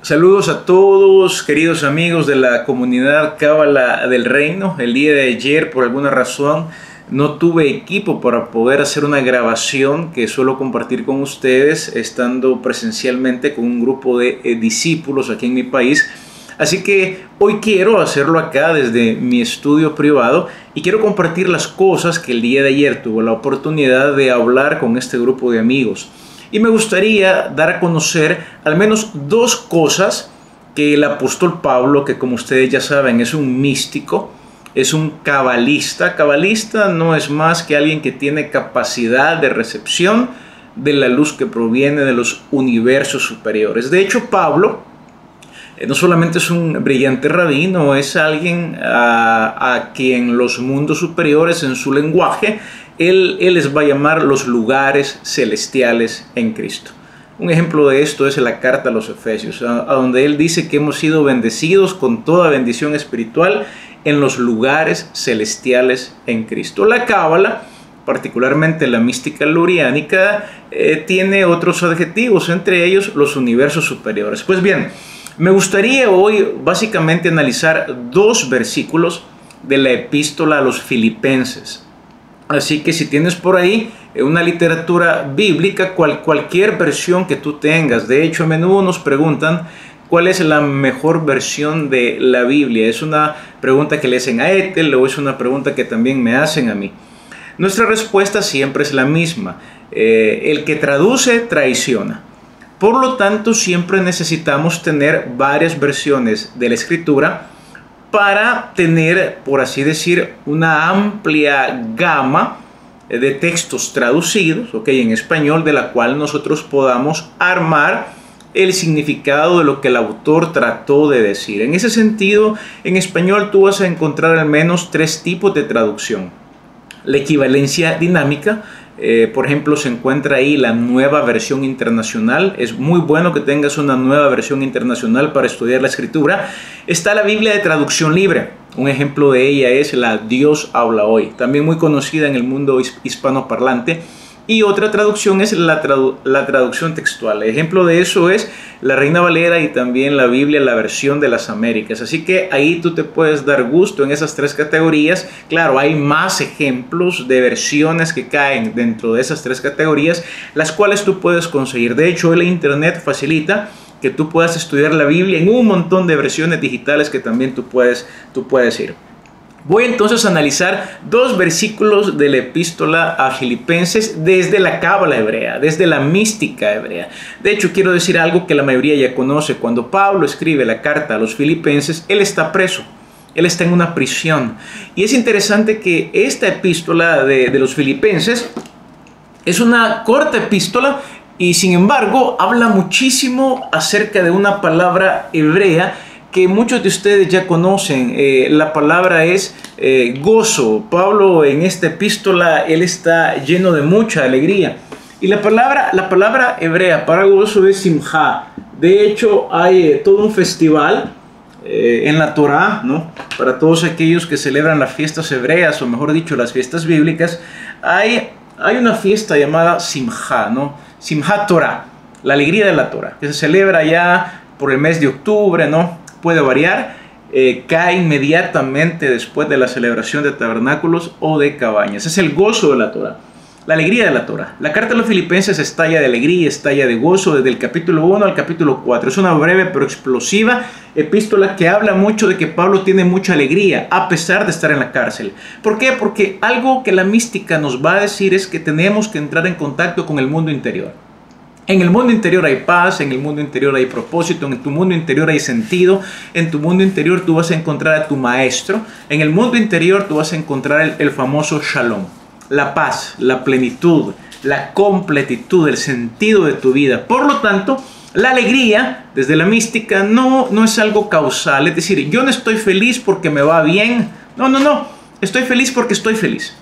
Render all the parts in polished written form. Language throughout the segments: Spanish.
Saludos a todos, queridos amigos de la comunidad Cábala del Reino. El día de ayer, por alguna razón, no tuve equipo para poder hacer una grabación que suelo compartir con ustedes, estando presencialmente con un grupo de discípulos aquí en mi país. Así que hoy quiero hacerlo acá desde mi estudio privado y quiero compartir las cosas que el día de ayer tuve la oportunidad de hablar con este grupo de amigos. Y me gustaría dar a conocer al menos dos cosas que el apóstol Pablo, que como ustedes ya saben es un místico, es un cabalista. Cabalista no es más que alguien que tiene capacidad de recepción de la luz que proviene de los universos superiores. De hecho, Pablo no solamente es un brillante rabino, es alguien a quien los mundos superiores en su lenguaje, él les va a llamar los lugares celestiales en Cristo. Un ejemplo de esto es la carta a los Efesios, a donde él dice que hemos sido bendecidos con toda bendición espiritual en los lugares celestiales en Cristo. La Cábala, particularmente la mística luriánica, tiene otros adjetivos, entre ellos los universos superiores. Pues bien, me gustaría hoy básicamente analizar dos versículos de la epístola a los Filipenses. Así que si tienes por ahí una literatura bíblica, cualquier versión que tú tengas, de hecho a menudo nos preguntan cuál es la mejor versión de la Biblia. Es una pregunta que le hacen a Ethel o es una pregunta que también me hacen a mí. Nuestra respuesta siempre es la misma. El que traduce traiciona. Por lo tanto, siempre necesitamos tener varias versiones de la Escritura para tener, por así decir, una amplia gama de textos traducidos, en español, de la cual nosotros podamos armar el significado de lo que el autor trató de decir. En ese sentido, en español tú vas a encontrar al menos tres tipos de traducción. La equivalencia dinámica, por ejemplo, se encuentra ahí la Nueva Versión Internacional. Es muy bueno que tengas una Nueva Versión Internacional para estudiar la Escritura. Está la Biblia de traducción libre. Un ejemplo de ella es la Dios habla hoy, también muy conocida en el mundo hispanoparlante. Y otra traducción es la traducción textual. El ejemplo de eso es la Reina Valera y también la Biblia, la versión de las Américas. Así que ahí tú te puedes dar gusto en esas tres categorías. Claro, hay más ejemplos de versiones que caen dentro de esas tres categorías, las cuales tú puedes conseguir. De hecho, el internet facilita que tú puedas estudiar la Biblia en un montón de versiones digitales que también tú puedes ir. Voy entonces a analizar dos versículos de la epístola a Filipenses desde la cábala hebrea, desde la mística hebrea. De hecho, quiero decir algo que la mayoría ya conoce. Cuando Pablo escribe la carta a los Filipenses, él está preso, él está en una prisión. Y es interesante que esta epístola de los Filipenses es una corta epístola y sin embargo habla muchísimo acerca de una palabra hebrea que muchos de ustedes ya conocen. La palabra es gozo. Pablo en esta epístola, él está lleno de mucha alegría. Y la palabra hebrea para gozo es simjá. De hecho, hay todo un festival en la Torá, ¿no? Para todos aquellos que celebran las fiestas hebreas, o mejor dicho, las fiestas bíblicas, hay una fiesta llamada simjá, ¿no? Simjá Torah, la alegría de la Torá, que se celebra ya por el mes de octubre, ¿no? Puede variar, cae inmediatamente después de la celebración de tabernáculos o de cabañas. Es el gozo de la Torá, la alegría de la Torá. La carta a los Filipenses estalla de alegría, estalla de gozo desde el capítulo 1 al capítulo 4. Es una breve pero explosiva epístola que habla mucho de que Pablo tiene mucha alegría a pesar de estar en la cárcel. ¿Por qué? Porque algo que la mística nos va a decir es que tenemos que entrar en contacto con el mundo interior. En el mundo interior hay paz, en el mundo interior hay propósito, en tu mundo interior hay sentido, en tu mundo interior tú vas a encontrar a tu maestro, en el mundo interior tú vas a encontrar el famoso shalom, la paz, la plenitud, la completitud, el sentido de tu vida. Por lo tanto, la alegría desde la mística no es algo causal, es decir, yo no estoy feliz porque me va bien, no, estoy feliz porque estoy feliz.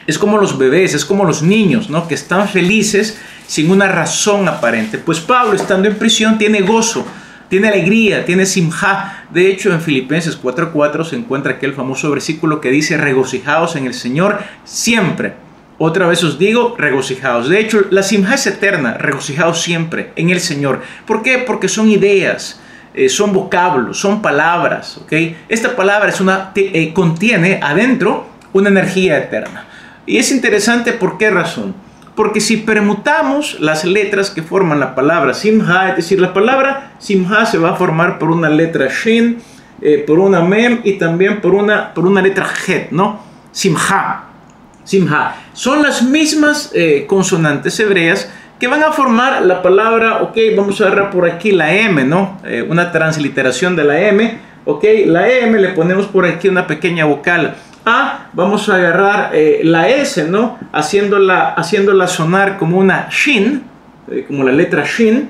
Es como los bebés, es como los niños, ¿no? Que están felices sin una razón aparente. Pues Pablo, estando en prisión, tiene gozo, tiene alegría, tiene simjá. De hecho, en Filipenses 4:4 se encuentra aquel famoso versículo que dice: regocijaos en el Señor siempre. Otra vez os digo, regocijaos. De hecho, la simjá es eterna, regocijaos siempre en el Señor. ¿Por qué? Porque son ideas, son vocablos, son palabras, ¿ok? Esta palabra contiene adentro una energía eterna. Y es interesante, ¿por qué razón? Porque si permutamos las letras que forman la palabra Simha, es decir, la palabra Simha se va a formar por una letra Shin, por una Mem y también por una letra Het, ¿no? Simha. Simha. Son las mismas consonantes hebreas que van a formar la palabra, ok, vamos a agarrar por aquí la M, ¿no? Una transliteración de la M, ok, la M le ponemos por aquí una pequeña vocal A, vamos a agarrar la S, ¿no? Haciéndola sonar como una Shin, como la letra Shin,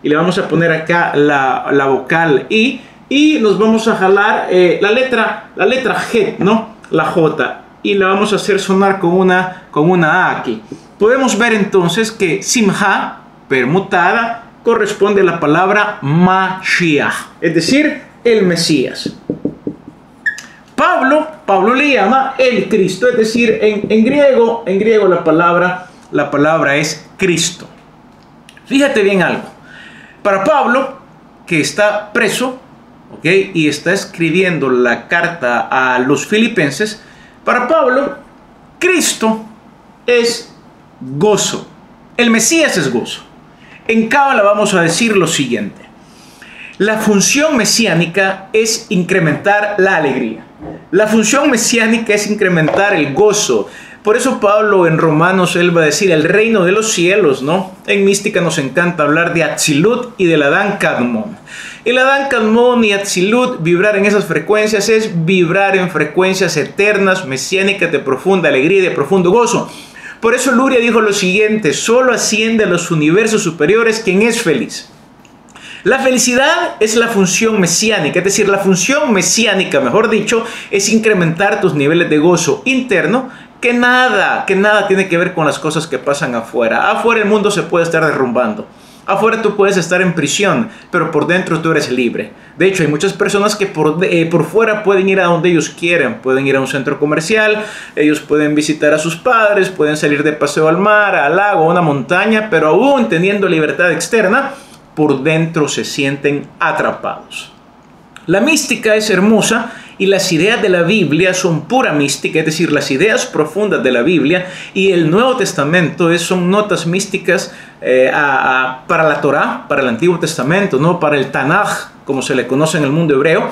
y le vamos a poner acá la vocal I, y nos vamos a jalar la letra G, ¿no? La J, y la vamos a hacer sonar con una A aquí. Podemos ver entonces que Simha, permutada, corresponde a la palabra Mashiach, es decir, el Mesías. Pablo le llama el Cristo, es decir, en griego la palabra es Cristo. Fíjate bien algo. Para Pablo, que está preso, ¿okay? Y está escribiendo la carta a los filipenses, para Pablo, Cristo es gozo. El Mesías es gozo. En Cábala vamos a decir lo siguiente. La función mesiánica es incrementar la alegría. La función mesiánica es incrementar el gozo. Por eso Pablo en Romanos, él va a decir el reino de los cielos, ¿no? En mística nos encanta hablar de Atzilut y del Adán Kadmon. El Adán Kadmon y Atzilut, vibrar en esas frecuencias es vibrar en frecuencias eternas, mesiánicas, de profunda alegría y de profundo gozo. Por eso Luria dijo lo siguiente: solo asciende a los universos superiores quien es feliz. La felicidad es la función mesiánica, es decir, la función mesiánica, mejor dicho, es incrementar tus niveles de gozo interno, que nada tiene que ver con las cosas que pasan afuera. Afuera el mundo se puede estar derrumbando. Afuera tú puedes estar en prisión, pero por dentro tú eres libre. De hecho, hay muchas personas que por fuera pueden ir a donde ellos quieren. Pueden ir a un centro comercial, ellos pueden visitar a sus padres, pueden salir de paseo al mar, al lago, a una montaña, pero aún teniendo libertad externa, por dentro se sienten atrapados. La mística es hermosa y las ideas de la Biblia son pura mística, es decir, las ideas profundas de la Biblia, y el Nuevo Testamento son notas místicas para la Torá, para el Antiguo Testamento, ¿no? Para el Tanaj, como se le conoce en el mundo hebreo,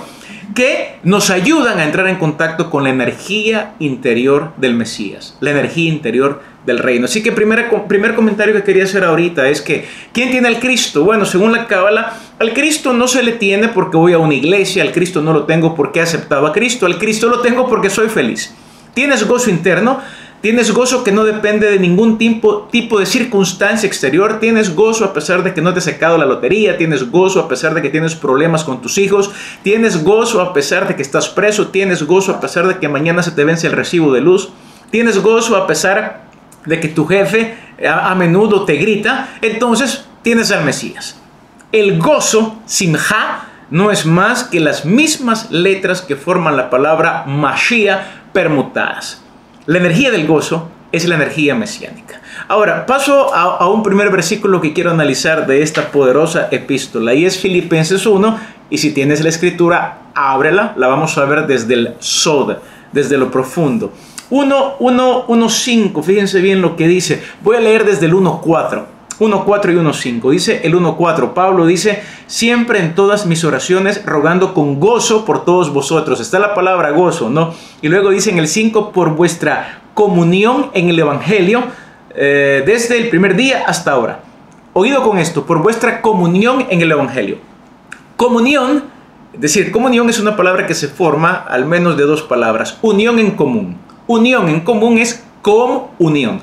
que nos ayudan a entrar en contacto con la energía interior del Mesías, la energía interior del reino. Así que primer comentario que quería hacer ahorita es que ¿quién tiene al Cristo? Bueno, según la Cábala, al Cristo no se le tiene porque voy a una iglesia, al Cristo no lo tengo porque he aceptado a Cristo, al Cristo lo tengo porque soy feliz. ¿Tienes gozo interno? Tienes gozo que no depende de ningún tipo de circunstancia exterior. Tienes gozo a pesar de que no te has sacado la lotería. Tienes gozo a pesar de que tienes problemas con tus hijos. Tienes gozo a pesar de que estás preso. Tienes gozo a pesar de que mañana se te vence el recibo de luz. Tienes gozo a pesar de que tu jefe a menudo te grita. Entonces tienes al Mesías. El gozo, Simha, no es más que las mismas letras que forman la palabra Mashiach permutadas. La energía del gozo es la energía mesiánica. Ahora, paso a un primer versículo que quiero analizar de esta poderosa epístola, y es Filipenses 1, y si tienes la escritura, ábrela, la vamos a ver desde el Sod, desde lo profundo. 1.5, fíjense bien lo que dice. Voy a leer desde el 1.4. 1.4 y 1.5. Dice el 1.4. Pablo dice: siempre en todas mis oraciones rogando con gozo por todos vosotros. Está la palabra gozo, ¿no? Y luego dice en el 5: por vuestra comunión en el Evangelio desde el primer día hasta ahora. Oído con esto: por vuestra comunión en el Evangelio. Comunión, es decir, comunión es una palabra que se forma al menos de dos palabras. Unión en común. Unión en común es comunión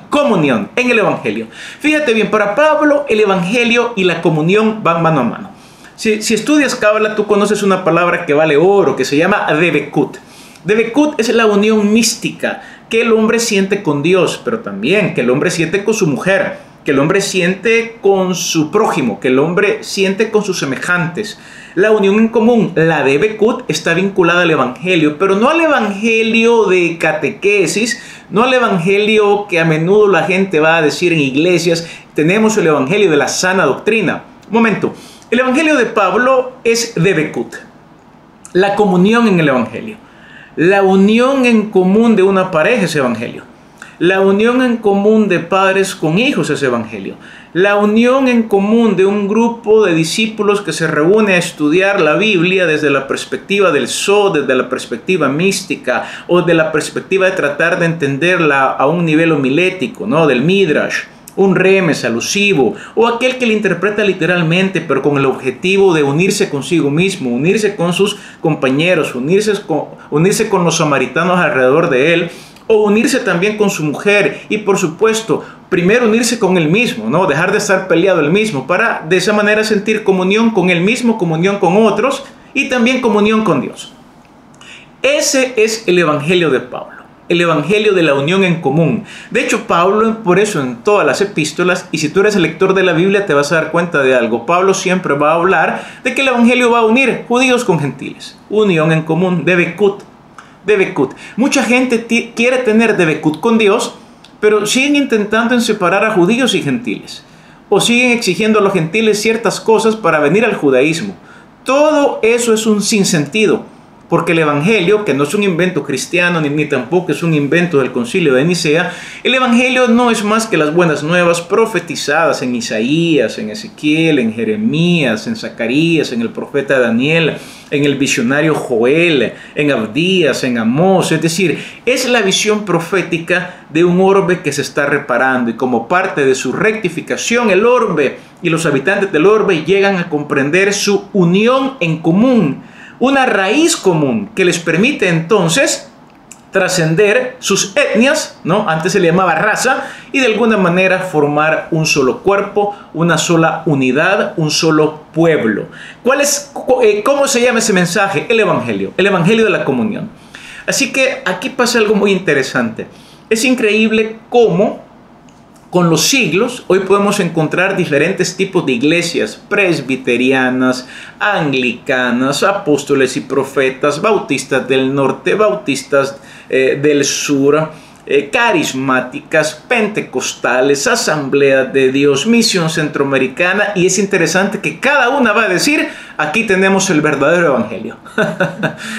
en el Evangelio. Fíjate bien, para Pablo el Evangelio y la comunión van mano a mano. Si estudias Cábala, tú conoces una palabra que vale oro, que se llama Debekut. Debekut es la unión mística que el hombre siente con Dios, pero también que el hombre siente con su mujer, que el hombre siente con su prójimo, que el hombre siente con sus semejantes. La unión en común, la Debekut, está vinculada al Evangelio, pero no al Evangelio de catequesis, no al Evangelio que a menudo la gente va a decir en iglesias. Tenemos el Evangelio de la sana doctrina. Un momento, El Evangelio de Pablo es Debekut, la comunión en el Evangelio. La unión en común de una pareja es Evangelio. La unión en común de padres con hijos es Evangelio. La unión en común de un grupo de discípulos que se reúne a estudiar la Biblia desde la perspectiva del Zohar, desde la perspectiva mística o de la perspectiva de tratar de entenderla a un nivel homilético, ¿no? Del Midrash. Un remes alusivo, o aquel que le interpreta literalmente, pero con el objetivo de unirse consigo mismo, unirse con sus compañeros, unirse con los samaritanos alrededor de él, o unirse también con su mujer, y por supuesto, primero unirse con él mismo, ¿no? Dejar de estar peleado él mismo, para de esa manera sentir comunión con él mismo, comunión con otros, y también comunión con Dios. Ese es el Evangelio de Pablo. El Evangelio de la unión en común. De hecho, Pablo, por eso en todas las epístolas, y si tú eres el lector de la Biblia te vas a dar cuenta de algo, Pablo siempre va a hablar de que el Evangelio va a unir judíos con gentiles. Unión en común, Debekut. Mucha gente quiere tener Debekut con Dios, pero siguen intentando separar a judíos y gentiles. O siguen exigiendo a los gentiles ciertas cosas para venir al judaísmo. Todo eso es un sinsentido. Porque el Evangelio, que no es un invento cristiano ni tampoco es un invento del Concilio de Nicea, el Evangelio no es más que las buenas nuevas profetizadas en Isaías, en Ezequiel, en Jeremías, en Zacarías, en el profeta Daniel, en el visionario Joel, en Abdías, en Amós. Es decir, es la visión profética de un orbe que se está reparando, y como parte de su rectificación, el orbe y los habitantes del orbe llegan a comprender su unión en común, una raíz común que les permite entonces trascender sus etnias, ¿no? Antes se le llamaba raza, y de alguna manera formar un solo cuerpo, una sola unidad, un solo pueblo. ¿Cómo se llama ese mensaje? El Evangelio de la comunión. Así que aquí pasa algo muy interesante. Es increíble cómo con los siglos, hoy podemos encontrar diferentes tipos de iglesias: presbiterianas, anglicanas, apóstoles y profetas, bautistas del norte, bautistas del sur, carismáticas, pentecostales, asambleas de Dios, misión centroamericana. Y es interesante que cada una va a decir: aquí tenemos el verdadero evangelio.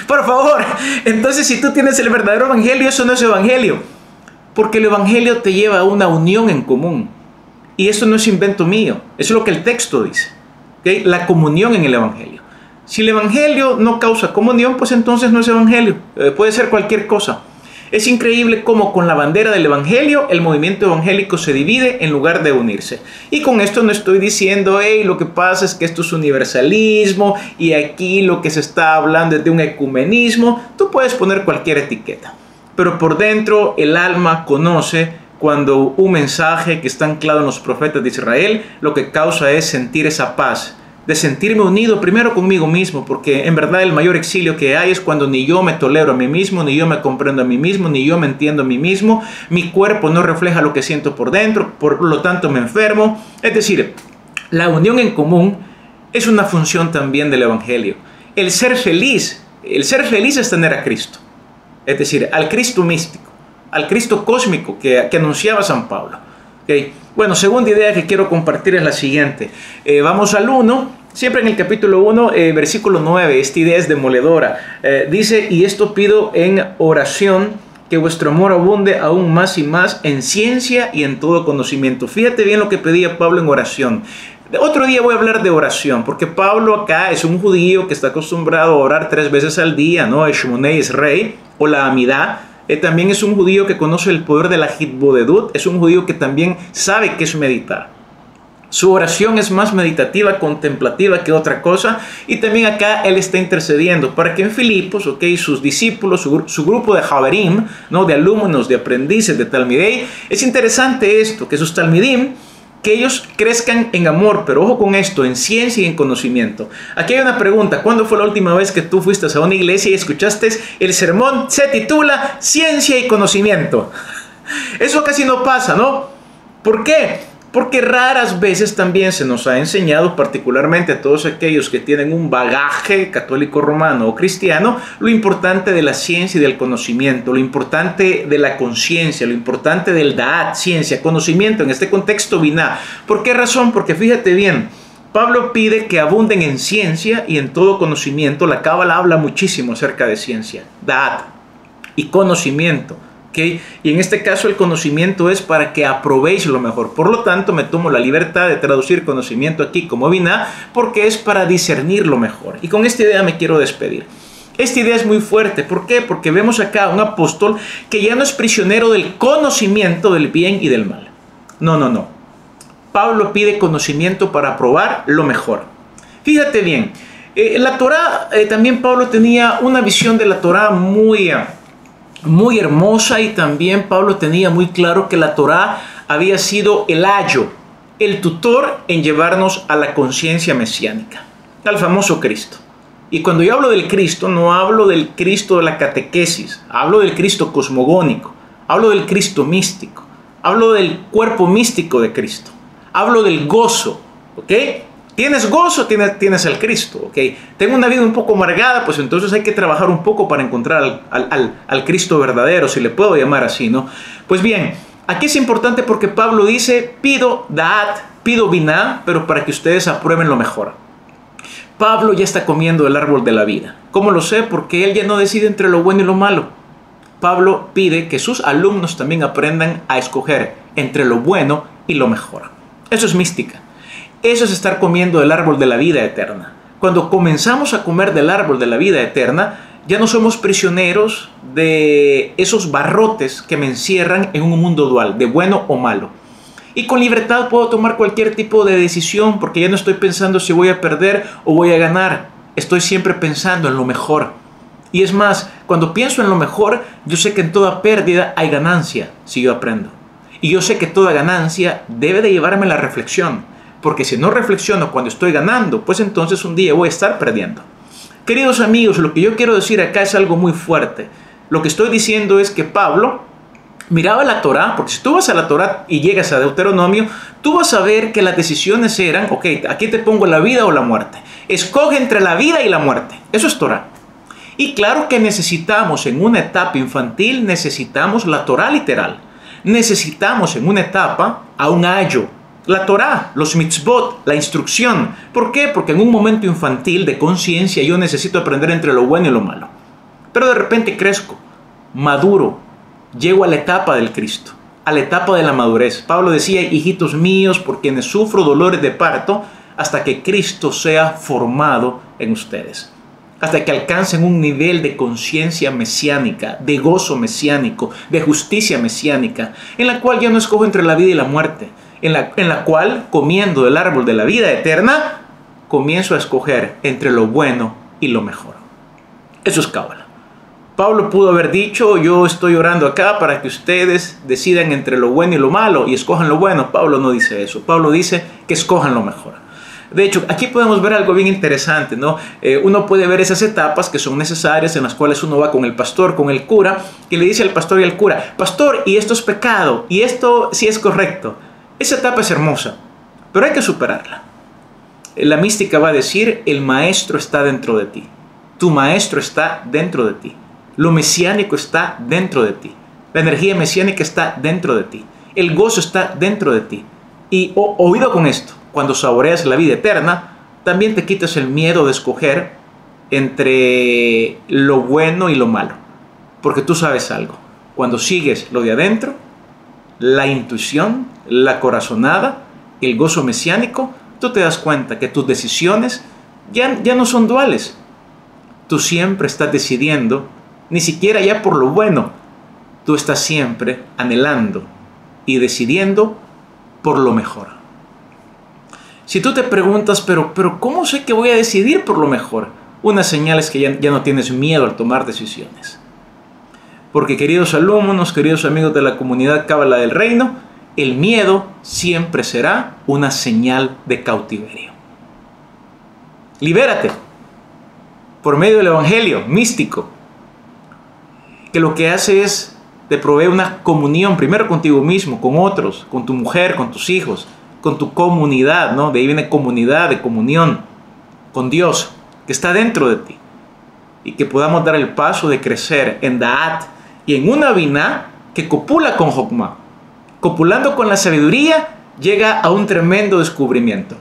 Por favor, entonces si tú tienes el verdadero evangelio, eso no es evangelio. Porque el Evangelio te lleva a una unión en común. Y eso no es invento mío. Eso es lo que el texto dice. ¿Okay? La comunión en el Evangelio. Si el Evangelio no causa comunión, pues entonces no es Evangelio. Puede ser cualquier cosa. Es increíble cómo con la bandera del Evangelio el movimiento evangélico se divide en lugar de unirse. Y con esto no estoy diciendo: hey, lo que pasa es que esto es universalismo y aquí lo que se está hablando es de un ecumenismo. Tú puedes poner cualquier etiqueta. Pero por dentro el alma conoce cuando un mensaje que está anclado en los profetas de Israel lo que causa es sentir esa paz, de sentirme unido primero conmigo mismo, porque en verdad el mayor exilio que hay es cuando ni yo me tolero a mí mismo, ni yo me comprendo a mí mismo, ni yo me entiendo a mí mismo, mi cuerpo no refleja lo que siento por dentro, por lo tanto me enfermo. Es decir, la unión en común es una función también del Evangelio. El ser feliz es tener a Cristo. Es decir, al Cristo místico, al Cristo cósmico que anunciaba San Pablo. ¿Okay? Bueno, segunda idea que quiero compartir es la siguiente. Vamos al 1, siempre en el capítulo 1, versículo 9. Esta idea es demoledora. Dice: y esto pido en oración, que vuestro amor abunde aún más y más en ciencia y en todo conocimiento. Fíjate bien lo que pedía Pablo en oración. Otro día voy a hablar de oración, porque Pablo acá es un judío que está acostumbrado a orar 3 veces al día, ¿no? El Shemoneh Esrei o la Amidá. También es un judío que conoce el poder de la Hitbodedut. Es un judío que también sabe qué es meditar. Su oración es más meditativa, contemplativa que otra cosa. Y también acá él está intercediendo para que en Filipos, sus discípulos, su grupo de Haverim, ¿no? De alumnos, de aprendices, de Talmidei. Es interesante esto, que sus Talmidim, que ellos crezcan en amor, pero ojo con esto, en ciencia y en conocimiento. Aquí hay una pregunta: ¿cuándo fue la última vez que tú fuiste a una iglesia y escuchaste el sermón? Se titula Ciencia y Conocimiento. Eso casi no pasa, ¿no? ¿Por qué? Porque raras veces también se nos ha enseñado, particularmente a todos aquellos que tienen un bagaje católico romano o cristiano, lo importante de la ciencia y del conocimiento, lo importante de la conciencia, lo importante del da'at, ciencia, conocimiento, en este contexto biná. ¿Por qué razón? Porque fíjate bien, Pablo pide que abunden en ciencia y en todo conocimiento. La Cábala habla muchísimo acerca de ciencia, da'at, y conocimiento. ¿Okay? Y en este caso el conocimiento es para que aprobéis lo mejor. Por lo tanto, me tomo la libertad de traducir conocimiento aquí como biná, porque es para discernir lo mejor. Y con esta idea me quiero despedir. Esta idea es muy fuerte. ¿Por qué? Porque vemos acá a un apóstol que ya no es prisionero del conocimiento del bien y del mal. No, no, no. Pablo pide conocimiento para probar lo mejor. Fíjate bien, la Torá, también Pablo tenía una visión de la Torá muy hermosa, y también Pablo tenía muy claro que la Torá había sido el ayo, el tutor en llevarnos a la conciencia mesiánica, al famoso Cristo. Y cuando yo hablo del Cristo, no hablo del Cristo de la catequesis, hablo del Cristo cosmogónico, hablo del Cristo místico, hablo del cuerpo místico de Cristo. Hablo del gozo, ¿ok? ¿Tienes gozo? Tienes al Cristo, ¿ok? Tengo una vida un poco amargada, pues entonces hay que trabajar un poco para encontrar al Cristo verdadero, si le puedo llamar así, ¿no? Pues bien, aquí es importante porque Pablo dice, pido da'at, pido biná, pero para que ustedes aprueben lo mejor. Pablo ya está comiendo el árbol de la vida. ¿Cómo lo sé? Porque él ya no decide entre lo bueno y lo malo. Pablo pide que sus alumnos también aprendan a escoger entre lo bueno y lo mejor. Eso es mística. Eso es estar comiendo el árbol de la vida eterna. Cuando comenzamos a comer del árbol de la vida eterna, ya no somos prisioneros de esos barrotes que me encierran en un mundo dual, de bueno o malo. Y con libertad puedo tomar cualquier tipo de decisión, porque ya no estoy pensando si voy a perder o voy a ganar. Estoy siempre pensando en lo mejor. Y es más, cuando pienso en lo mejor, yo sé que en toda pérdida hay ganancia si yo aprendo. Y yo sé que toda ganancia debe de llevarme a la reflexión, porque si no reflexiono cuando estoy ganando, pues entonces un día voy a estar perdiendo. Queridos amigos, lo que yo quiero decir acá es algo muy fuerte. Lo que estoy diciendo es que Pablo miraba la Torá, porque si tú vas a la Torá y llegas a Deuteronomio, tú vas a ver que las decisiones eran, ok, aquí te pongo la vida o la muerte. Escoge entre la vida y la muerte. Eso es Torá. Y claro que necesitamos en una etapa infantil, necesitamos la Torá literal. Necesitamos en una etapa a un ayo, la Torá, los mitzvot, la instrucción. ¿Por qué? Porque en un momento infantil de conciencia yo necesito aprender entre lo bueno y lo malo. Pero de repente crezco, maduro, llego a la etapa del Cristo, a la etapa de la madurez. Pablo decía, hijitos míos, por quienes sufro dolores de parto, hasta que Cristo sea formado en ustedes. Hasta que alcancen un nivel de conciencia mesiánica, de gozo mesiánico, de justicia mesiánica, en la cual yo no escojo entre la vida y la muerte, en la cual, comiendo del árbol de la vida eterna, comienzo a escoger entre lo bueno y lo mejor. Eso es Cábala. Pablo pudo haber dicho, yo estoy orando acá para que ustedes decidan entre lo bueno y lo malo y escojan lo bueno. Pablo no dice eso. Pablo dice que escojan lo mejor. De hecho, aquí podemos ver algo bien interesante, ¿no? Uno puede ver esas etapas que son necesarias, en las cuales uno va con el pastor, con el cura, y le dice al pastor y al cura, pastor, y esto es pecado, y esto sí es correcto. Esa etapa es hermosa, pero hay que superarla. La mística va a decir, el maestro está dentro de ti. Tu maestro está dentro de ti. Lo mesiánico está dentro de ti. La energía mesiánica está dentro de ti. El gozo está dentro de ti. Y oído con esto. Cuando saboreas la vida eterna, también te quitas el miedo de escoger entre lo bueno y lo malo. Porque tú sabes algo. Cuando sigues lo de adentro, la intuición, la corazonada, el gozo mesiánico, tú te das cuenta que tus decisiones ya no son duales. Tú siempre estás decidiendo, ni siquiera ya por lo bueno. Tú estás siempre anhelando y decidiendo por lo mejor. Si tú te preguntas, pero ¿cómo sé que voy a decidir por lo mejor? Una señal es que ya no tienes miedo al tomar decisiones. Porque queridos alumnos, queridos amigos de la comunidad Cábala del Reino, el miedo siempre será una señal de cautiverio. Libérate por medio del evangelio místico, que lo que hace es te provee una comunión primero contigo mismo, con otros, con tu mujer, con tus hijos, con tu comunidad, ¿no? De ahí viene comunidad, de comunión con Dios, que está dentro de ti. Y que podamos dar el paso de crecer en Da'at y en una Biná que copula con Jokmah. Copulando con la sabiduría, llega a un tremendo descubrimiento.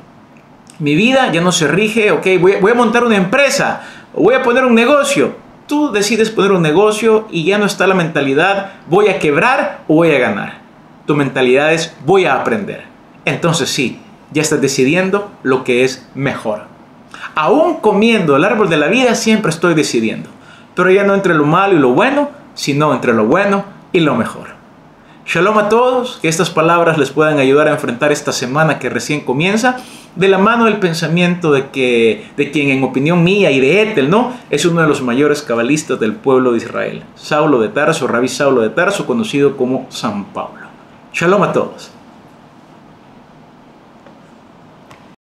Mi vida ya no se rige, ok, voy a montar una empresa, o voy a poner un negocio. Tú decides poner un negocio y ya no está la mentalidad, voy a quebrar o voy a ganar. Tu mentalidad es, voy a aprender. Entonces sí, ya estás decidiendo lo que es mejor. Aún comiendo el árbol de la vida siempre estoy decidiendo. Pero ya no entre lo malo y lo bueno, sino entre lo bueno y lo mejor. Shalom a todos, que estas palabras les puedan ayudar a enfrentar esta semana que recién comienza, de la mano del pensamiento de quien en opinión mía y de Ethel, ¿no?, es uno de los mayores cabalistas del pueblo de Israel, Saulo de Tarso, Rabí Saulo de Tarso, conocido como San Pablo. Shalom a todos.